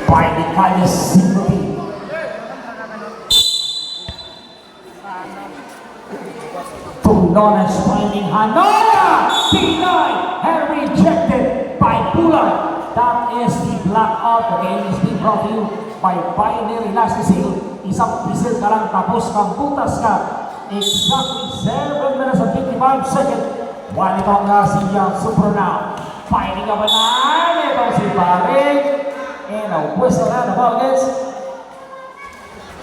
by the Calles City. Tulones finding Hanoya, denied and rejected by Bulan. That is the blackout. The game is being brought to you by Binary Last Seal. Isang pisil ka lang tapos kang butas ka. Exactly 7 minutes and 55 seconds. While itong si Super now. Fighting up a line. Itong si Baring. And a whistle and a ball against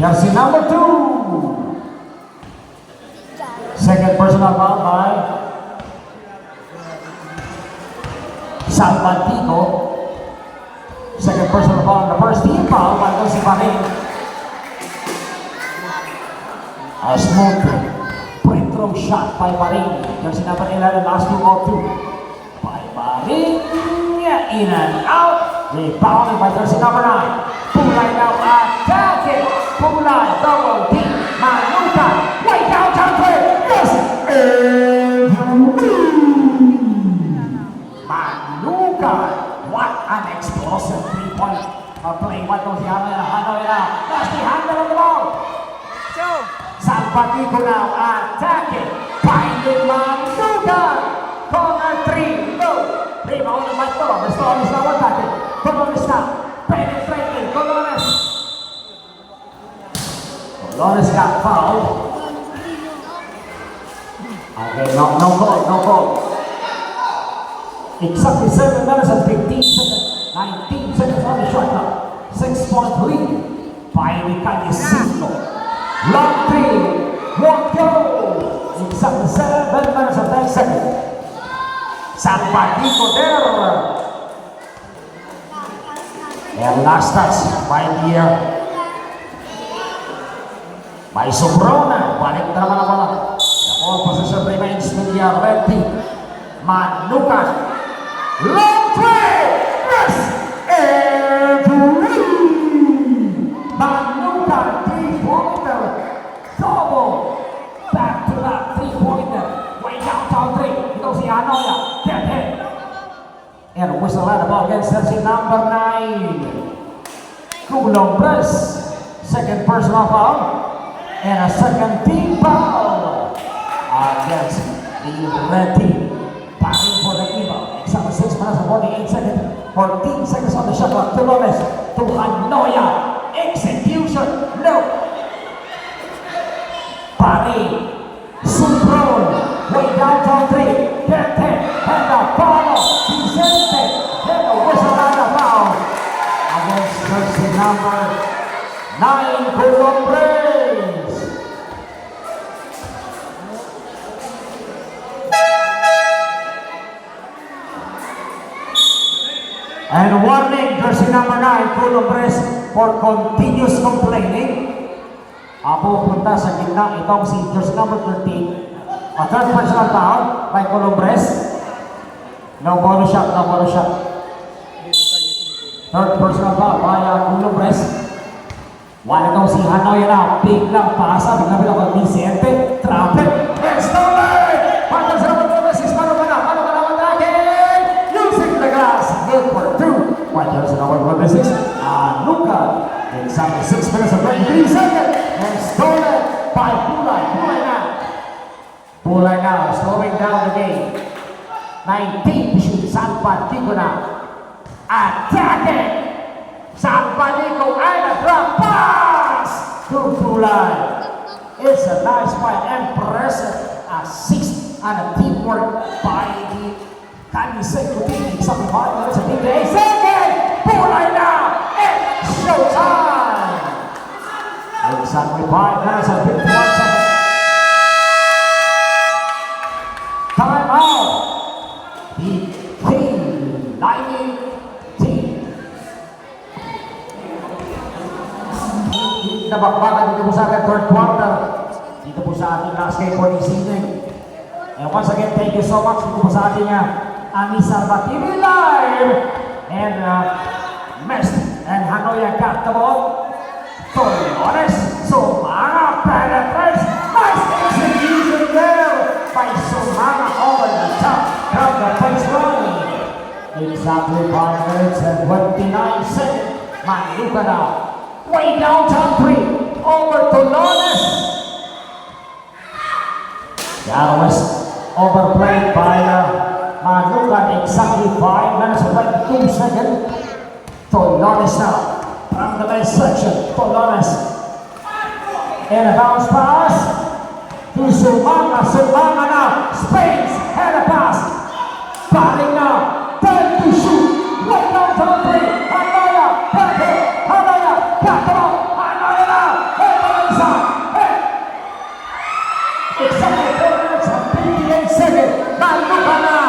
jersey number 2. Second personal foul by Salvantico. Second personal foul on the first team foul by si Baring. A smooth free throw shot by Baring. Jersey number 11, last 2-2 by Baring. In and out. Rebounded by jersey number 9. Pulay now attacking. Pulay double team. Manuka way downtown three. Yes. Manuka. What an explosive 3-point play. What goes the other Hanoy now. That's the handle of the ball. Salvantico now attacking. Finding Manuka. Corner 3. No. Rebound by Torres. Torres now attacking. Torres now penetrating. Torres. Torres got fouled. Okay, no goal. Exactly 7 minutes and 15 seconds. 19 seconds on the shot clock. 6-point lead by the Calles City. Long 3. Won't go. Exactly 7 minutes and 10 seconds. Salvantico there. And last touch by the by Sobrona. Balik na naman ang bola. The ball position remains with the red team. Manuka. Long three. Yes. And Manuka 3-pointer. Double. Back to that 3-pointer. Way downtown 3. Ito si Hanoya. Get hit. And whistle at the ball against jersey number 9. Culombres. Second personal foul. And a second team foul against the red team. Batting for the Eva. Exactly 6 minutes and 48 seconds. 14 seconds on the shot clock. Tulones to Hanoya. Execution. No. Pari. Supron. Way downtown 3. Get hit. And a follow. Vicente. And a whistle and a foul against jersey number 9. Culombres. And warning, jersey number 9, Culombres, for continuous complaining. Pupunta sa gitna itong si jersey number 13. A third personal foul by Culombres. No bonus shot. Third personal foul by Culombres. Wala itong si Hanoy na biglang pasa, biglang kay Vicente. Trap it. And stolen! Patas na Culombres, Mano ka na attacking! Using the glass. Good for 2. White jersey number 26. Luka. Exactly 6 minutes and 23 seconds. And stolen by Pulay. Pulay now, slowing down the game. 19 to shoot. Salvantico now. Attacking! Salvantico and a drop pass to Pulay. It's a nice fight. Impressive assist and a teamwork by the Calles City team. Exactly 5 minutes and 58 seconds. Pulay now. It's showtime. Exactly 5 minutes and 51 seconds. Time out. The team 19. Nabakbakan dito po sa ating third quarter. Dito po sa ating last game for this evening. And once again, thank you so much dito po sa ating Amisarba TV Live. And Mest and Hanoya got the ball. Torres, Sumana penetrates. Nice execution there by Sumana over the top from the baseline. Exactly 5 minutes and 29 seconds. Manuka now. Way downtown 3. Over to Lones. That was overplayed by Manuka. Exactly 5 minutes and 22 seconds. To Lones now. From the men's section. To Lones. And a bounce pass. To Sumanga. Sumanga now. Spain's head a pass. Paring now. 10 to shoot. Way downtown 3. Hanoya. Perfect. Hanoya. Got the ball. Hanoya now. Head to the inside. Head. Exactly 4 minutes and 58 seconds. Manuka now.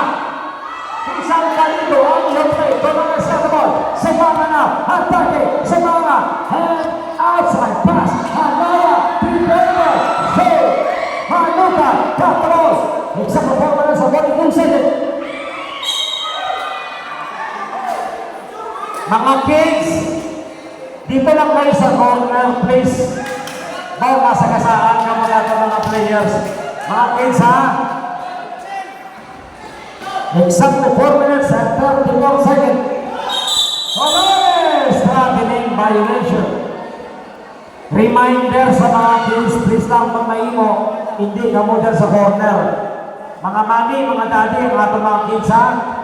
Isang kalito ang iyong play. Doon sa the ball. Sumanga now. Atake. Sumanga. And outside pass. Hanoya. Prepare. Save. Manuka. Got the ball. Exactly 4 minutes and 42 seconds. Mga kids, dito lang kayo sa corner, please. Bawal masagasaan ng mga players. Mga kids, ha? Exactly 4 minutes and 34 seconds. Colores, traveling violation. Reminder sa mga kids, please lang pag maimo, hindi ka mo dyan sa corner. Mga mami, mga daddy, ang ato mga kids, ha?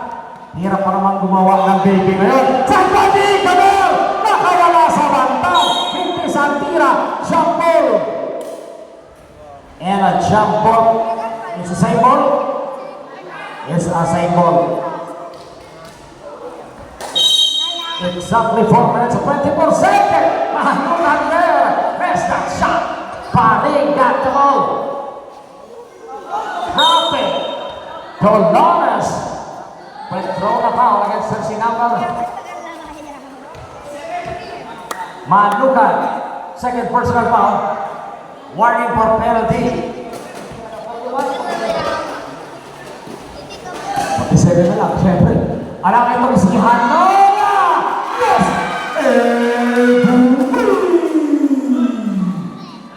Hirap pa naman gumawa ng baby ngayon. Somebody, Kabel! Nakawala sa banta. Hindi sa tira. Jump ball. And a jump ball. It's a same ball. It's a same ball. Exactly 4 minutes and 24 seconds. Mahanunan there. Missed that shot. Paring got the ball. Happy. Colores. But throw the foul against Sinapa. Manuka, second personal foul. Warning for penalty. 47 na lang, syempre. Alam kayo itong si Hanoya! Yes!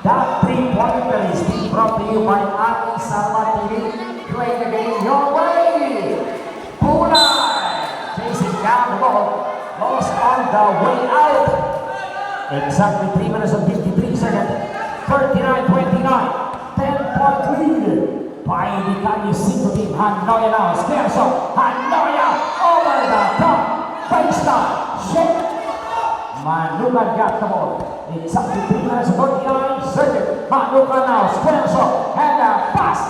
That three-pointer is being brought to you by Aki Salma TV. Play the game your way! Chasing down the ball, lost on the way out. Exactly 3 minutes and 53 seconds. 39-29, 10-point lead. By the Kanye Single team, Hanoya now. Skerso, Hanoya over the top. Baseline, shake. Manuka got the ball. Exactly 3 minutes and 39 seconds. Manuka now. Skerso, and a pass.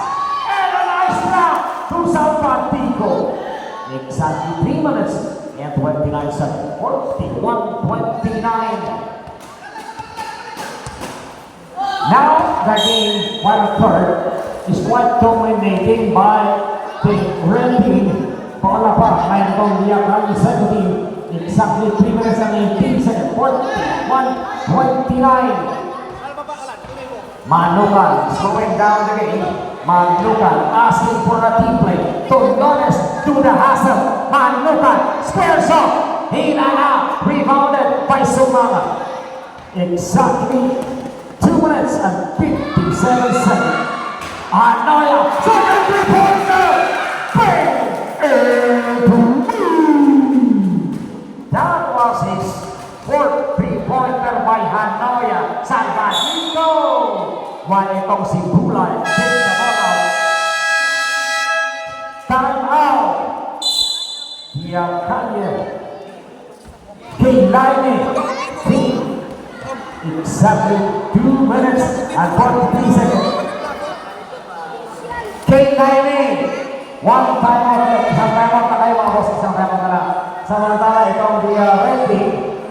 And a nice round to San Francisco. Exactly 3 minutes and 29 seconds. 41-29. Now the game, while third, is quite dominating by the red team. Bola pa, may itong Yakami second team. Exactly 3 minutes and 18 seconds. 41-29. Manuka slowing down the game. Manuka asking for a team play. Lones to the hustle. Manuka squares off. Hina now. Rebounded by Sumanga. Exactly 2 minutes and 57 seconds. Hanoya. Second three-pointer. Bang! That was his fourth three-pointer by Hanoya. Salvadito. While itong si Bulay take the ball out. Time out. Yakanye. Kailaine. Exactly 2 minutes and 43 seconds. Kailaine. One time out. Isang time out na kayo mga boss. Isang time out na lang. Samantala itong the red team.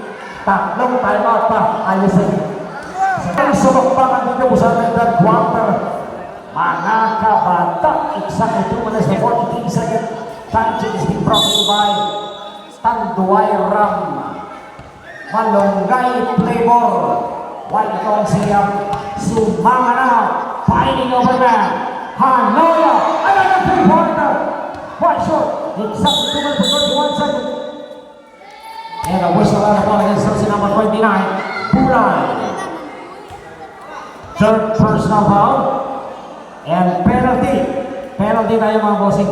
Tatlong time out pa. Ayusin. Subok pa ang dito po sa third quarter. Mga kabata. Exactly 2 minutes and 43 seconds. Time change is being brought to you by Tanduay Ram. Malunggay flavor. While itong siyang Sumanga now. Fighting over there. Hanoya. Another three-pointer. Quite short. Exactly 2 minutes and 31 seconds. And a whistle out of ball against jersey number 29. Bulay. Third personal foul. And penalty. Penalty tayo mga bossing.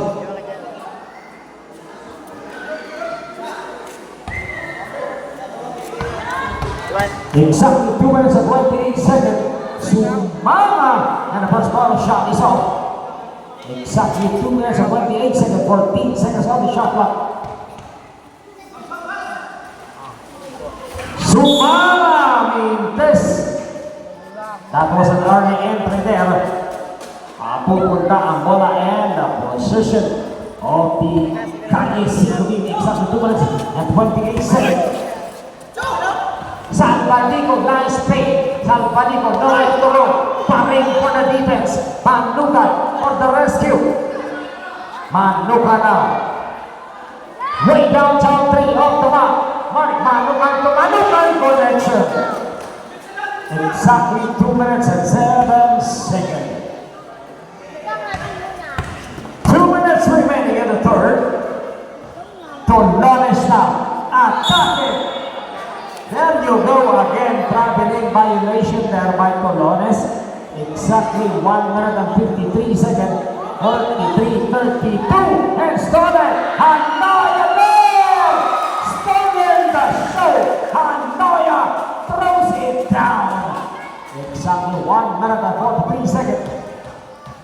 Exactly 2 minutes and 28 seconds. Sumama! And the first ball shot is off. Exactly 2 minutes and 28 seconds. 14 seconds on the shot clock. Sumama Mintes. That was an early entry there. Pupunta ang bola and the position of the Cayes Team. Exactly 2 minutes and 28 seconds. Salvadico, nice play. Salvadico, no left to roll. Paring for the defense. Manuka for the rescue. Manuka now. Way downtown 3 off the mark. Manuka to Manuka connection. Exactly 2 minutes and 7 seconds. 2 minutes remaining in the third. Tolones now. Attacking. There you go again, traveling violation there by Tolones. Exactly 1 minute and 53 seconds. 43-32. And stolen. Hanoya there! Stolen the show. Hanoya throws it down. Exactly 1 minute and 43 seconds.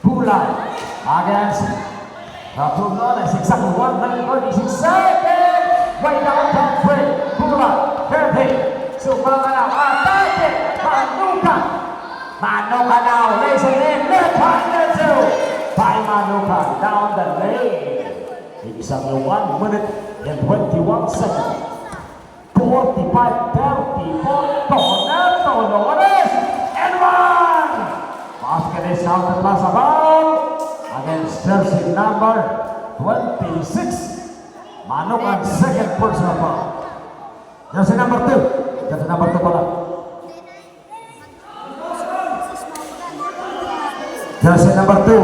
Pula against Tolones. Exactly 1 minute and 46 seconds. Way down top free. Pula. Perfect. Sumama now. Attacking. Manuka. Manuka now. Lays it in. Left-handed two. By Manuka. Down the lane. Exactly 1 minute and 21 seconds. 45-34. Tolones. And one. Basket is out at Lasabal. Against jersey number 26. Manuka second personal foul. Jersey number 2. Jersey number 2 pala. Jersey number 2.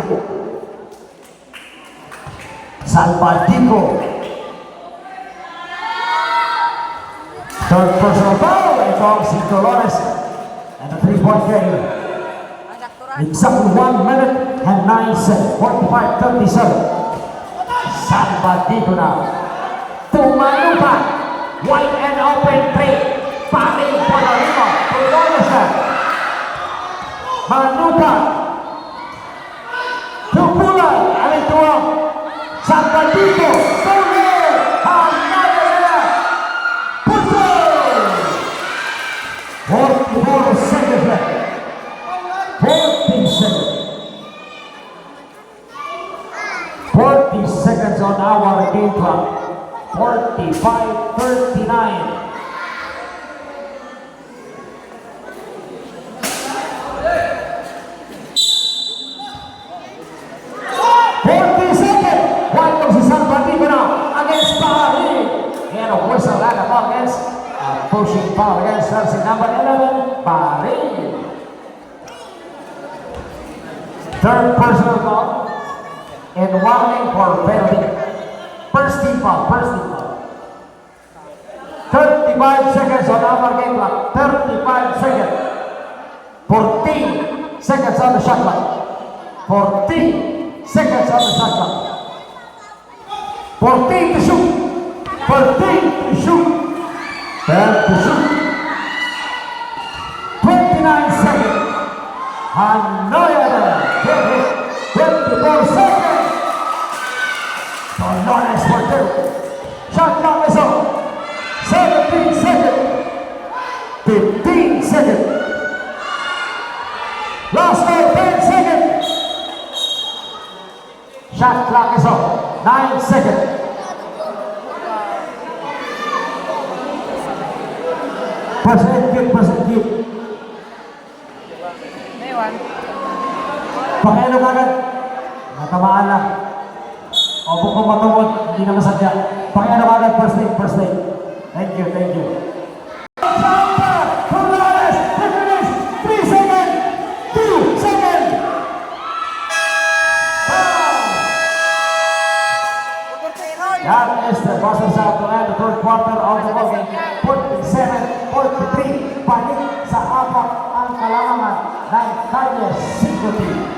Salvadico. Third personal foul. Ito si Tolones. And a 3-point game. Exactly 1 minute and 9 seconds. 45-37. Salvadico now. Tumalupa. Wide and open play. Paring for the rebound. Tolones na. Manuka. Tupula. Alituang. Salvadico. Tolones. Hanada. Puto. 44 seconds left. 40 seconds. 40 seconds on our game clock. 45-39. 40 seconds. One goes to Salvadico now against Paris. And a whistle and a ball against pushing foul against jersey number 11, Paris. Third personal foul and warning for penalty. First team foul. 35 seconds on our game clock. 35 seconds. 14 seconds on the shot clock. 14 seconds on the shot clock. 14 to shoot. 14 to shoot. 10 to shoot. 29 seconds. Hanoya there. 24 seconds. Tolones for 2. Shot clock is on. 17 seconds. 15 seconds. Last 10 seconds. Shot clock is on. 9 seconds. Persecute. Pakailan agad. Natamaan lang. O kung matungod, hindi na masadya. Pakailan agad, first take. Thank you. Tolones, finish. 3 seconds. 2 seconds. That is the Boston South to end the third quarter of the ball game. 47-43. Balik sa apat ang kalamangan ng Cayes Team.